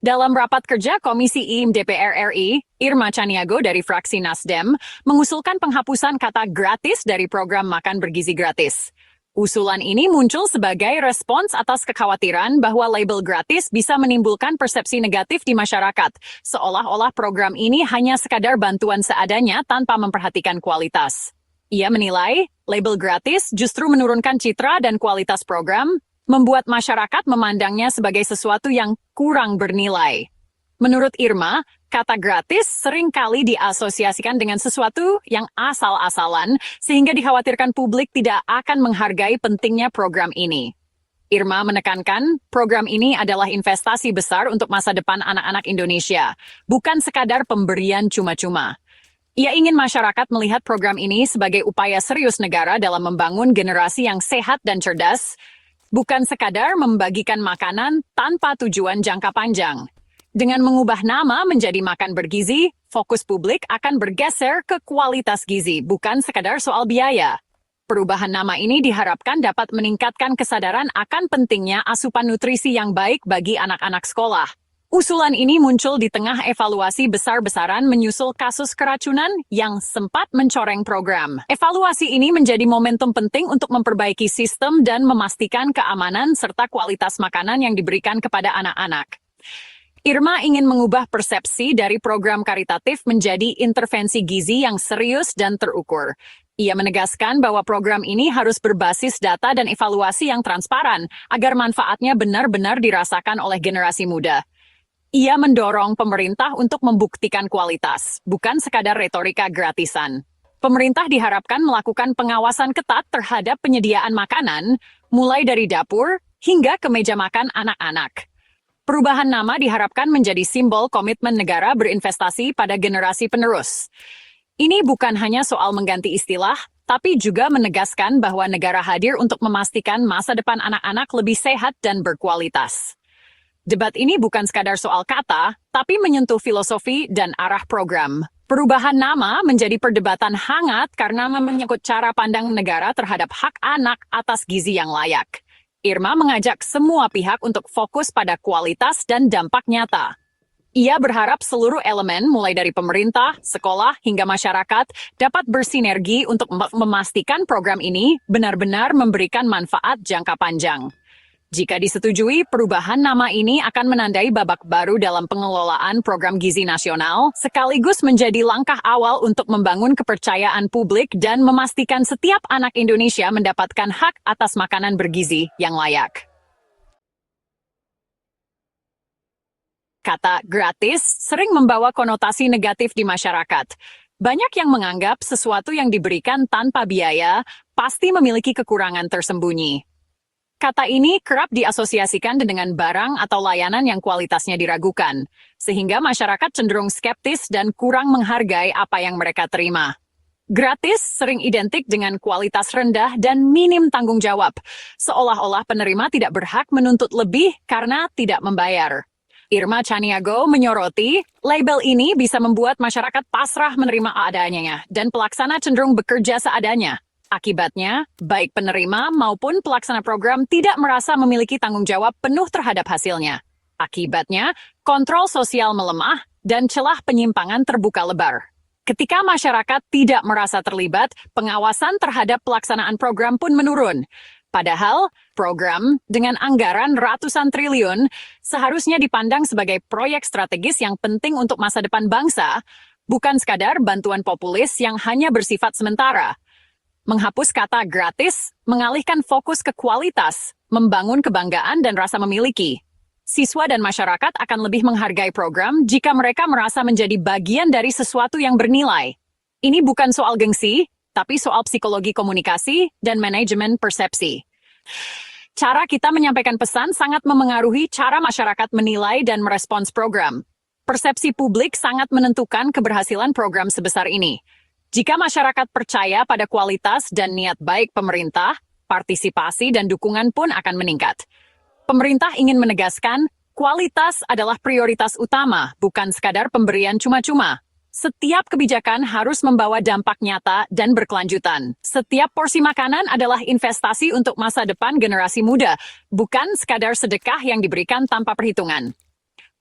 Dalam rapat kerja Komisi IM DPR RI, Irma Caniago dari fraksi Nasdem mengusulkan penghapusan kata gratis dari program makan bergizi gratis. Usulan ini muncul sebagai respons atas kekhawatiran bahwa label gratis bisa menimbulkan persepsi negatif di masyarakat, seolah-olah program ini hanya sekadar bantuan seadanya tanpa memperhatikan kualitas. Ia menilai, label gratis justru menurunkan citra dan kualitas program, membuat masyarakat memandangnya sebagai sesuatu yang kurang bernilai. Menurut Irma, kata gratis seringkali diasosiasikan dengan sesuatu yang asal-asalan, sehingga dikhawatirkan publik tidak akan menghargai pentingnya program ini. Irma menekankan, program ini adalah investasi besar untuk masa depan anak-anak Indonesia, bukan sekadar pemberian cuma-cuma. Ia ingin masyarakat melihat program ini sebagai upaya serius negara dalam membangun generasi yang sehat dan cerdas, bukan sekadar membagikan makanan tanpa tujuan jangka panjang. Dengan mengubah nama menjadi makan bergizi, fokus publik akan bergeser ke kualitas gizi, bukan sekadar soal biaya. Perubahan nama ini diharapkan dapat meningkatkan kesadaran akan pentingnya asupan nutrisi yang baik bagi anak-anak sekolah. Usulan ini muncul di tengah evaluasi besar-besaran menyusul kasus keracunan yang sempat mencoreng program. Evaluasi ini menjadi momentum penting untuk memperbaiki sistem dan memastikan keamanan serta kualitas makanan yang diberikan kepada anak-anak. Irma ingin mengubah persepsi dari program karitatif menjadi intervensi gizi yang serius dan terukur. Ia menegaskan bahwa program ini harus berbasis data dan evaluasi yang transparan agar manfaatnya benar-benar dirasakan oleh generasi muda. Ia mendorong pemerintah untuk membuktikan kualitas, bukan sekadar retorika gratisan. Pemerintah diharapkan melakukan pengawasan ketat terhadap penyediaan makanan, mulai dari dapur hingga ke meja makan anak-anak. Perubahan nama diharapkan menjadi simbol komitmen negara berinvestasi pada generasi penerus. Ini bukan hanya soal mengganti istilah, tapi juga menegaskan bahwa negara hadir untuk memastikan masa depan anak-anak lebih sehat dan berkualitas. Debat ini bukan sekadar soal kata, tapi menyentuh filosofi dan arah program. Perubahan nama menjadi perdebatan hangat karena menyangkut cara pandang negara terhadap hak anak atas gizi yang layak. Irma mengajak semua pihak untuk fokus pada kualitas dan dampak nyata. Ia berharap seluruh elemen, mulai dari pemerintah, sekolah, hingga masyarakat, dapat bersinergi untuk memastikan program ini benar-benar memberikan manfaat jangka panjang. Jika disetujui, perubahan nama ini akan menandai babak baru dalam pengelolaan program gizi nasional, sekaligus menjadi langkah awal untuk membangun kepercayaan publik dan memastikan setiap anak Indonesia mendapatkan hak atas makanan bergizi yang layak. Kata gratis sering membawa konotasi negatif di masyarakat. Banyak yang menganggap sesuatu yang diberikan tanpa biaya pasti memiliki kekurangan tersembunyi. Kata ini kerap diasosiasikan dengan barang atau layanan yang kualitasnya diragukan, sehingga masyarakat cenderung skeptis dan kurang menghargai apa yang mereka terima. Gratis sering identik dengan kualitas rendah dan minim tanggung jawab, seolah-olah penerima tidak berhak menuntut lebih karena tidak membayar. Irma Caniago menyoroti, label ini bisa membuat masyarakat pasrah menerima adanya dan pelaksana cenderung bekerja seadanya. Akibatnya, baik penerima maupun pelaksana program tidak merasa memiliki tanggung jawab penuh terhadap hasilnya. Akibatnya, kontrol sosial melemah dan celah penyimpangan terbuka lebar. Ketika masyarakat tidak merasa terlibat, pengawasan terhadap pelaksanaan program pun menurun. Padahal, program dengan anggaran ratusan triliun seharusnya dipandang sebagai proyek strategis yang penting untuk masa depan bangsa, bukan sekadar bantuan populis yang hanya bersifat sementara. Menghapus kata gratis, mengalihkan fokus ke kualitas, membangun kebanggaan dan rasa memiliki. Siswa dan masyarakat akan lebih menghargai program jika mereka merasa menjadi bagian dari sesuatu yang bernilai. Ini bukan soal gengsi, tapi soal psikologi komunikasi dan manajemen persepsi. Cara kita menyampaikan pesan sangat memengaruhi cara masyarakat menilai dan merespons program. Persepsi publik sangat menentukan keberhasilan program sebesar ini. Jika masyarakat percaya pada kualitas dan niat baik pemerintah, partisipasi dan dukungan pun akan meningkat. Pemerintah ingin menegaskan, kualitas adalah prioritas utama, bukan sekadar pemberian cuma-cuma. Setiap kebijakan harus membawa dampak nyata dan berkelanjutan. Setiap porsi makanan adalah investasi untuk masa depan generasi muda, bukan sekadar sedekah yang diberikan tanpa perhitungan.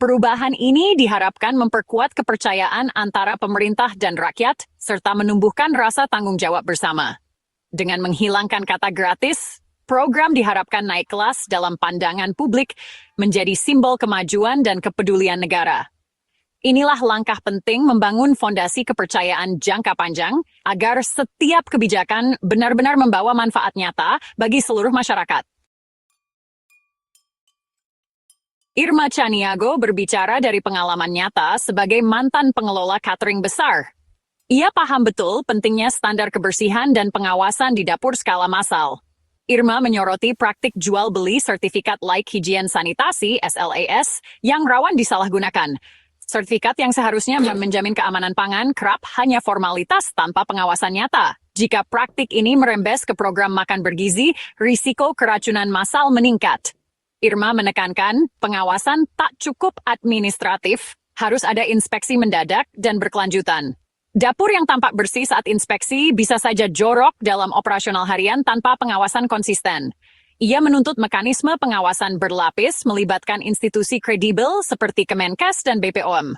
Perubahan ini diharapkan memperkuat kepercayaan antara pemerintah dan rakyat, serta menumbuhkan rasa tanggung jawab bersama. Dengan menghilangkan kata gratis, program diharapkan naik kelas dalam pandangan publik menjadi simbol kemajuan dan kepedulian negara. Inilah langkah penting membangun fondasi kepercayaan jangka panjang agar setiap kebijakan benar-benar membawa manfaat nyata bagi seluruh masyarakat. Irma Chaniago berbicara dari pengalaman nyata sebagai mantan pengelola catering besar. Ia paham betul pentingnya standar kebersihan dan pengawasan di dapur skala massal. Irma menyoroti praktik jual beli sertifikat layak higien sanitasi (SLAS) yang rawan disalahgunakan. Sertifikat yang seharusnya menjamin keamanan pangan kerap hanya formalitas tanpa pengawasan nyata. Jika praktik ini merembes ke program makan bergizi, risiko keracunan massal meningkat. Irma menekankan, pengawasan tak cukup administratif, harus ada inspeksi mendadak dan berkelanjutan. Dapur yang tampak bersih saat inspeksi bisa saja jorok dalam operasional harian tanpa pengawasan konsisten. Ia menuntut mekanisme pengawasan berlapis melibatkan institusi kredibel seperti Kemenkes dan BPOM.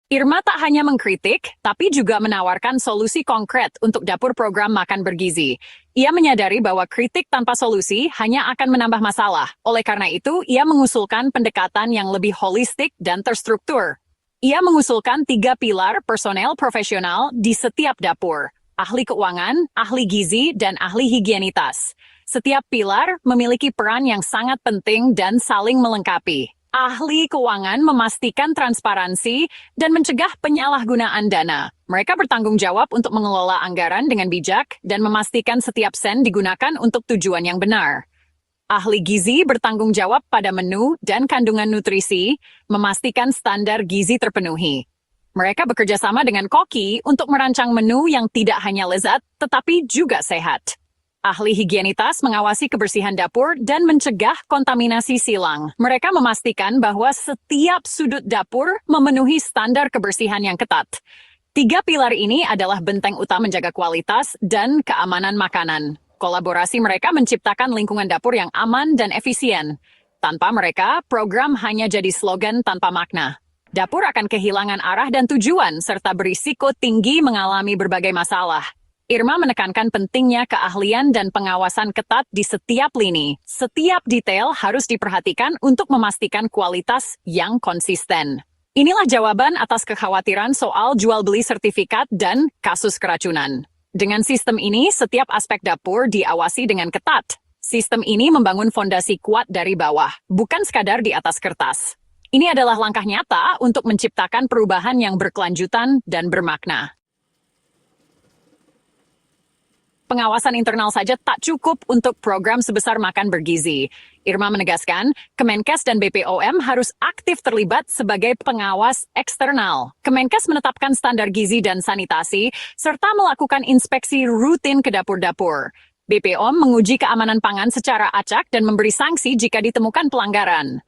Irma tak hanya mengkritik, tapi juga menawarkan solusi konkret untuk dapur program makan bergizi. Ia menyadari bahwa kritik tanpa solusi hanya akan menambah masalah. Oleh karena itu, ia mengusulkan pendekatan yang lebih holistik dan terstruktur. Ia mengusulkan 3 pilar personel profesional di setiap dapur: ahli keuangan, ahli gizi, dan ahli higienitas. Setiap pilar memiliki peran yang sangat penting dan saling melengkapi. Ahli keuangan memastikan transparansi dan mencegah penyalahgunaan dana. Mereka bertanggung jawab untuk mengelola anggaran dengan bijak dan memastikan setiap sen digunakan untuk tujuan yang benar. Ahli gizi bertanggung jawab pada menu dan kandungan nutrisi, memastikan standar gizi terpenuhi. Mereka bekerja sama dengan koki untuk merancang menu yang tidak hanya lezat, tetapi juga sehat. Ahli higienitas mengawasi kebersihan dapur dan mencegah kontaminasi silang. Mereka memastikan bahwa setiap sudut dapur memenuhi standar kebersihan yang ketat. 3 pilar ini adalah benteng utama menjaga kualitas dan keamanan makanan. Kolaborasi mereka menciptakan lingkungan dapur yang aman dan efisien. Tanpa mereka, program hanya jadi slogan tanpa makna. Dapur akan kehilangan arah dan tujuan, serta berisiko tinggi mengalami berbagai masalah. Irma menekankan pentingnya keahlian dan pengawasan ketat di setiap lini. Setiap detail harus diperhatikan untuk memastikan kualitas yang konsisten. Inilah jawaban atas kekhawatiran soal jual beli sertifikat dan kasus keracunan. Dengan sistem ini, setiap aspek dapur diawasi dengan ketat. Sistem ini membangun fondasi kuat dari bawah, bukan sekadar di atas kertas. Ini adalah langkah nyata untuk menciptakan perubahan yang berkelanjutan dan bermakna. Pengawasan internal saja tak cukup untuk program sebesar makan bergizi. Irma menegaskan, Kemenkes dan BPOM harus aktif terlibat sebagai pengawas eksternal. Kemenkes menetapkan standar gizi dan sanitasi, serta melakukan inspeksi rutin ke dapur-dapur. BPOM menguji keamanan pangan secara acak dan memberi sanksi jika ditemukan pelanggaran.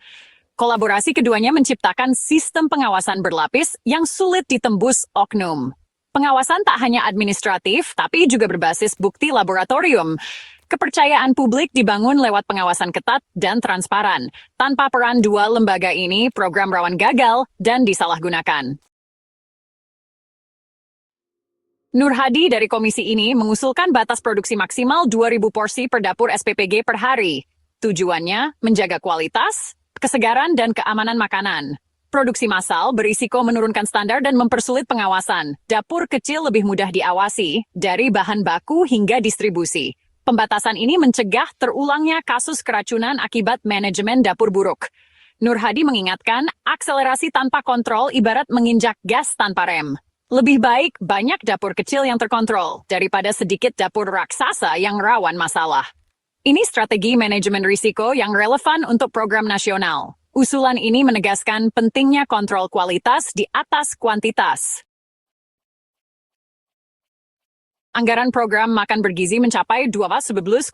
Kolaborasi keduanya menciptakan sistem pengawasan berlapis yang sulit ditembus oknum. Pengawasan tak hanya administratif, tapi juga berbasis bukti laboratorium. Kepercayaan publik dibangun lewat pengawasan ketat dan transparan. Tanpa peran 2 lembaga ini, program rawan gagal dan disalahgunakan. Nur Hadi dari komisi ini mengusulkan batas produksi maksimal 2.000 porsi per dapur SPPG per hari. Tujuannya menjaga kualitas, kesegaran, dan keamanan makanan. Produksi massal berisiko menurunkan standar dan mempersulit pengawasan. Dapur kecil lebih mudah diawasi, dari bahan baku hingga distribusi. Pembatasan ini mencegah terulangnya kasus keracunan akibat manajemen dapur buruk. Nur Hadi mengingatkan, akselerasi tanpa kontrol ibarat menginjak gas tanpa rem. Lebih baik banyak dapur kecil yang terkontrol, daripada sedikit dapur raksasa yang rawan masalah. Ini strategi manajemen risiko yang relevan untuk program nasional. Usulan ini menegaskan pentingnya kontrol kualitas di atas kuantitas. Anggaran program makan bergizi mencapai 12,86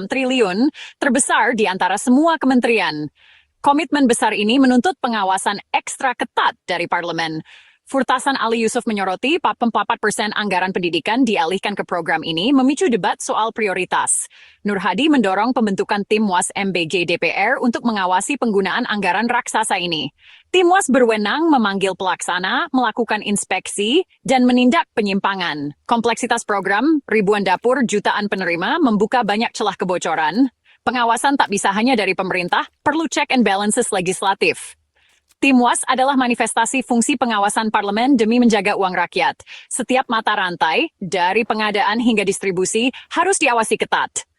triliun, terbesar di antara semua kementerian. Komitmen besar ini menuntut pengawasan ekstra ketat dari parlemen. Furtasan Ali Yusuf menyoroti 44% anggaran pendidikan dialihkan ke program ini memicu debat soal prioritas. Nur Hadi mendorong pembentukan tim WAS MBG DPR untuk mengawasi penggunaan anggaran raksasa ini. Tim WAS berwenang memanggil pelaksana, melakukan inspeksi, dan menindak penyimpangan. Kompleksitas program, ribuan dapur, jutaan penerima, membuka banyak celah kebocoran. Pengawasan tak bisa hanya dari pemerintah, perlu check and balances legislatif. Tim WAS adalah manifestasi fungsi pengawasan parlemen demi menjaga uang rakyat. Setiap mata rantai, dari pengadaan hingga distribusi, harus diawasi ketat.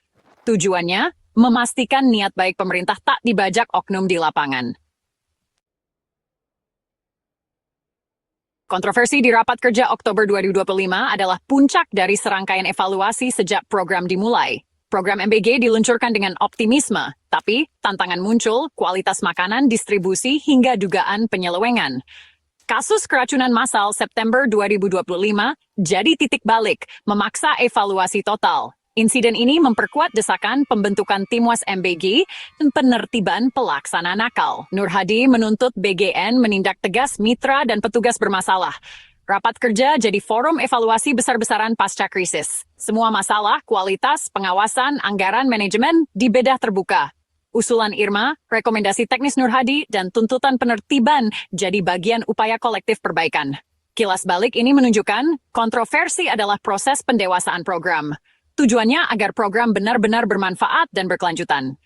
Tujuannya, memastikan niat baik pemerintah tak dibajak oknum di lapangan. Kontroversi di rapat kerja Oktober 2025 adalah puncak dari serangkaian evaluasi sejak program dimulai. Program MBG diluncurkan dengan optimisme, tapi tantangan muncul, kualitas makanan, distribusi, hingga dugaan penyelewengan. Kasus keracunan massal September 2025 jadi titik balik, memaksa evaluasi total. Insiden ini memperkuat desakan pembentukan tim WAS MBG dan penertiban pelaksana nakal. Nur Hadi menuntut BGN menindak tegas mitra dan petugas bermasalah. Rapat kerja jadi forum evaluasi besar-besaran pasca krisis. Semua masalah, kualitas, pengawasan, anggaran, manajemen dibedah terbuka. Usulan Irma, rekomendasi teknis Nur Hadi, dan tuntutan penertiban jadi bagian upaya kolektif perbaikan. Kilas balik ini menunjukkan kontroversi adalah proses pendewasaan program. Tujuannya agar program benar-benar bermanfaat dan berkelanjutan.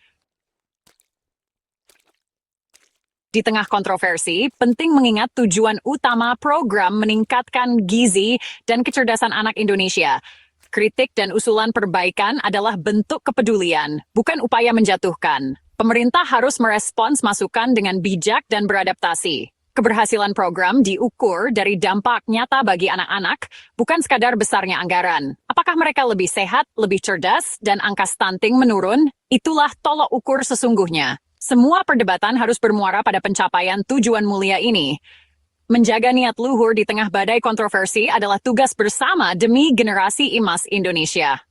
Di tengah kontroversi, penting mengingat tujuan utama program meningkatkan gizi dan kecerdasan anak Indonesia. Kritik dan usulan perbaikan adalah bentuk kepedulian, bukan upaya menjatuhkan. Pemerintah harus merespons masukan dengan bijak dan beradaptasi. Keberhasilan program diukur dari dampak nyata bagi anak-anak, bukan sekadar besarnya anggaran. Apakah mereka lebih sehat, lebih cerdas, dan angka stunting menurun? Itulah tolok ukur sesungguhnya. Semua perdebatan harus bermuara pada pencapaian tujuan mulia ini. Menjaga niat luhur di tengah badai kontroversi adalah tugas bersama demi generasi emas Indonesia.